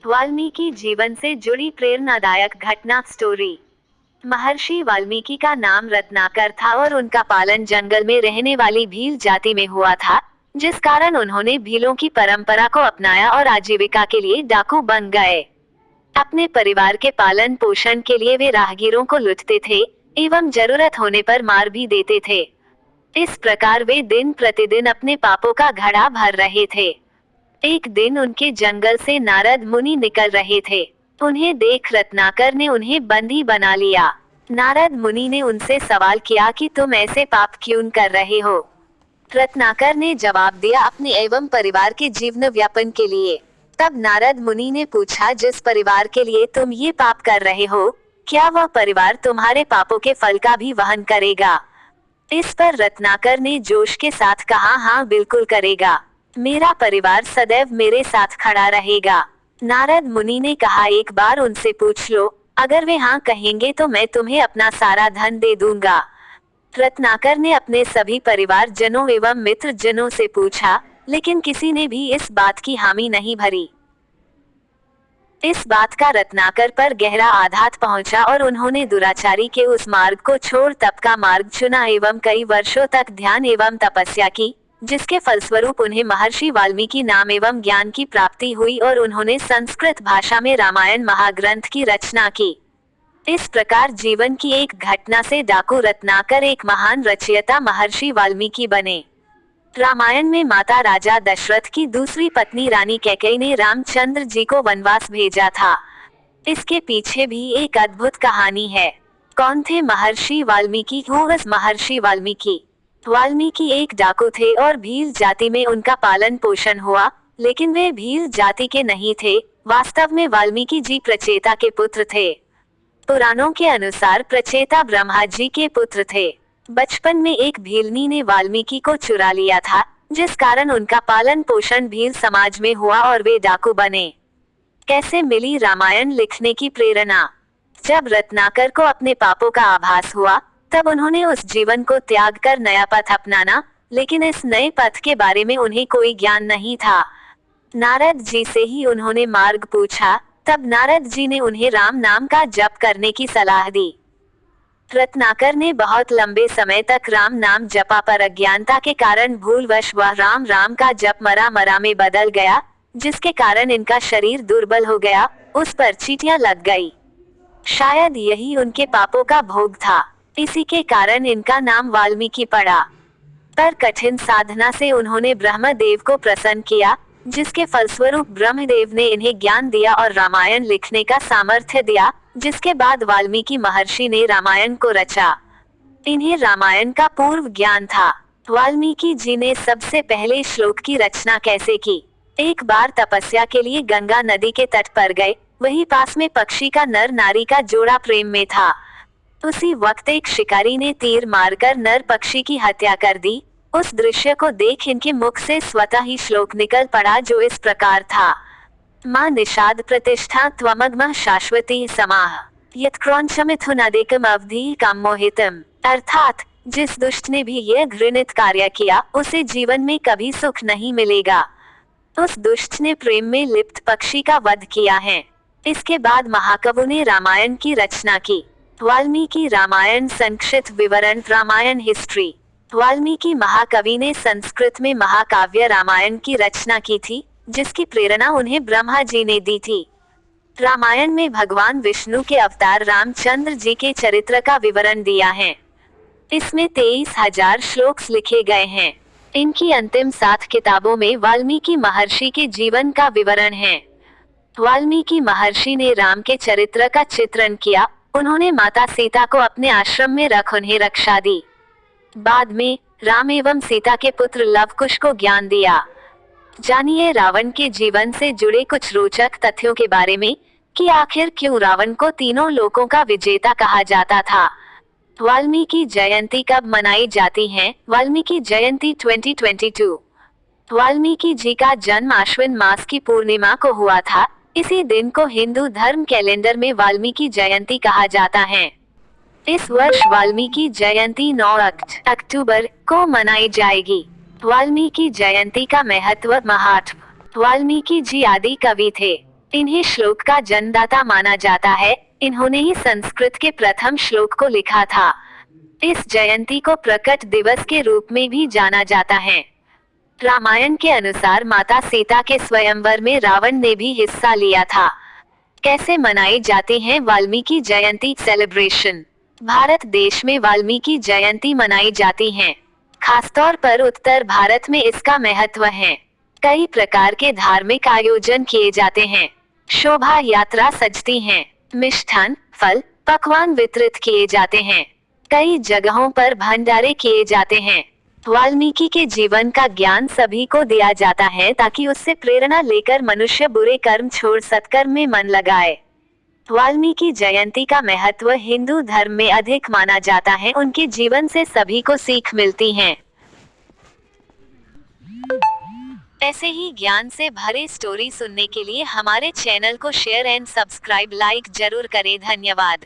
वाल्मीकि जीवन से जुड़ी प्रेरणादायक घटना स्टोरी। महर्षि वाल्मीकि का नाम रत्नाकर था और उनका पालन जंगल में रहने वाली भील जाति में हुआ था, जिस कारण उन्होंने भीलों की परंपरा को अपनाया और आजीविका के लिए डाकू बन गए। अपने परिवार के पालन पोषण के लिए वे राहगीरों को लूटते थे एवं जरूरत होने पर मार भी देते थे। इस प्रकार वे दिन प्रतिदिन अपने पापों का घड़ा भर रहे थे। एक दिन उनके जंगल से नारद मुनि निकल रहे थे। उन्हें देख रत्नाकर ने उन्हें बंदी बना लिया। नारद मुनि ने उनसे सवाल किया कि तुम ऐसे पाप क्यों कर रहे हो। रत्नाकर ने जवाब दिया, अपने एवं परिवार के जीवन व्यापन के लिए। तब नारद मुनि ने पूछा, जिस परिवार के लिए तुम ये पाप कर रहे हो, क्या वह परिवार तुम्हारे पापों के फल का भी वहन करेगा। इस पर रत्नाकर ने जोश के साथ कहा, हाँ बिल्कुल करेगा, मेरा परिवार सदैव मेरे साथ खड़ा रहेगा। नारद मुनि ने कहा, एक बार उनसे पूछ लो, अगर वे हाँ कहेंगे तो मैं तुम्हें अपना सारा धन दे दूंगा। रत्नाकर ने अपने सभी परिवार जनों एवं मित्र जनों से पूछा, लेकिन किसी ने भी इस बात की हामी नहीं भरी। इस बात का रत्नाकर पर गहरा आघात पहुंचा और उन्होंने दुराचारी के उस मार्ग को छोड़ तप का मार्ग चुना एवं कई वर्षों तक ध्यान एवं तपस्या की, जिसके फलस्वरूप उन्हें महर्षि वाल्मीकि नाम एवं ज्ञान की प्राप्ति हुई और उन्होंने संस्कृत भाषा में रामायण महाग्रंथ की रचना की। इस प्रकार जीवन की एक घटना से डाकू रत्नाकर एक महान रचयिता महर्षि वाल्मीकि बने। रामायण में माता राजा दशरथ की दूसरी पत्नी रानी कैकेयी ने रामचंद्र जी को वनवास भेजा था। इसके पीछे भी एक अद्भुत कहानी है। कौन थे महर्षि वाल्मीकि? महर्षि वाल्मीकि एक डाकू थे और भील जाति में उनका पालन पोषण हुआ, लेकिन वे भील जाति के नहीं थे। वास्तव में वाल्मीकि जी प्रचेता के पुत्र थे। पुराणों के अनुसार प्रचेता ब्रह्मा जी के पुत्र थे। बचपन में एक भीलनी ने वाल्मीकि को चुरा लिया था, जिस कारण उनका पालन पोषण भील समाज में हुआ और वे डाकू बने। कैसे मिली रामायण लिखने की प्रेरणा? जब रत्नाकर को अपने पापों का आभास हुआ, तब उन्होंने उस जीवन को त्याग कर नया पथ अपनाना, लेकिन इस नए पथ के बारे में उन्हें कोई ज्ञान नहीं था। नारद जी से ही उन्होंने मार्ग पूछा। तब नारद जी ने उन्हें राम नाम का जप करने की सलाह दी। रत्नाकर ने बहुत लंबे समय तक राम नाम जपा, पर अज्ञानता के कारण भूलवश वह राम राम का जप मरा मरा में बदल गया, जिसके कारण इनका शरीर दुर्बल हो गया, उस पर चींटियां लग गई। शायद यही उनके पापों का भोग था। इसी के कारण इनका नाम वाल्मीकि पड़ा। पर कठिन साधना से उन्होंने ब्रह्मदेव को प्रसन्न किया, जिसके फलस्वरूप ब्रह्मदेव ने इन्हें ज्ञान दिया और रामायण लिखने का सामर्थ्य दिया, जिसके बाद वाल्मीकि महर्षि ने रामायण को रचा। इन्हें रामायण का पूर्व ज्ञान था। वाल्मीकि जी ने सबसे पहले श्लोक की रचना कैसे की? एक बार तपस्या के लिए गंगा नदी के तट पर गए। वहीं पास में पक्षी का नर नारी का जोड़ा प्रेम में था। उसी वक्त एक शिकारी ने तीर मारकर नर पक्षी की हत्या कर दी। उस दृश्य को देख इनके मुख से स्वतः ही श्लोक निकल पड़ा, जो इस प्रकार था, मां निषाद प्रतिष्ठा त्वमग्म शाश्वती समाह यत्क्रौंचमिथुनादेकम अवधि कामोहितम। अर्थात जिस दुष्ट ने भी यह घृणित कार्य किया, उसे जीवन में कभी सुख नहीं मिलेगा। उस दुष्ट ने प्रेम में लिप्त पक्षी का वध किया है। इसके बाद महाकवि ने रामायण की रचना की। वाल्मीकि रामायण संक्षिप्त विवरण। रामायण हिस्ट्री। वाल्मीकि महाकवि ने संस्कृत में महाकाव्य रामायण की रचना की थी, जिसकी प्रेरणा उन्हें ब्रह्मा जी ने दी थी। रामायण में भगवान विष्णु के अवतार रामचंद्र जी के चरित्र का विवरण दिया है। इसमें 23,000 श्लोक लिखे गए हैं। इनकी अंतिम 7 किताबों में वाल्मीकि महर्षि के जीवन का विवरण है। वाल्मीकि महर्षि ने राम के चरित्र का चित्रण किया। उन्होंने माता सीता को अपने आश्रम में रख उन्हें रक्षा दी। बाद में राम एवं सीता के पुत्र लव कुश को ज्ञान दिया। जानिए रावण के जीवन से जुड़े कुछ रोचक तथ्यों के बारे में, कि आखिर क्यों रावण को तीनों लोकों का विजेता कहा जाता था। वाल्मीकि जयंती कब मनाई जाती है? वाल्मीकि जयंती 2022। वाल्मीकि जी का जन्म आश्विन मास की पूर्णिमा को हुआ था। इसी दिन को हिंदू धर्म कैलेंडर में वाल्मीकि जयंती कहा जाता है। इस वर्ष वाल्मीकि जयंती 9 अक्टूबर को मनाई जाएगी। वाल्मीकि जयंती का महत्व। महात्म। वाल्मीकि जी आदि कवि थे। इन्हें श्लोक का जन्मदाता माना जाता है। इन्होंने ही संस्कृत के प्रथम श्लोक को लिखा था। इस जयंती को प्रकट दिवस के रूप में भी जाना जाता है। रामायण के अनुसार माता सीता के स्वयंवर में रावण ने भी हिस्सा लिया था। कैसे मनाई जाती है वाल्मीकि जयंती सेलिब्रेशन? भारत देश में वाल्मीकि जयंती मनाई जाती है। खासतौर पर उत्तर भारत में इसका महत्व है। कई प्रकार के धार्मिक आयोजन किए जाते हैं। शोभा यात्रा सजती हैं। मिष्ठान, फल, पकवान वितरित किए जाते हैं। कई जगहों पर भंडारे किए जाते हैं। वाल्मीकि के जीवन का ज्ञान सभी को दिया जाता है ताकि उससे प्रेरणा लेकर मनुष्य बुरे कर्म छोड़ सत्कर्म में मन लगाए। वाल्मीकि जयंती का महत्व हिंदू धर्म में अधिक माना जाता है। उनके जीवन से सभी को सीख मिलती है। ऐसे ही ज्ञान से भरे स्टोरी सुनने के लिए हमारे चैनल को शेयर एंड सब्सक्राइब लाइक जरूर करें। धन्यवाद।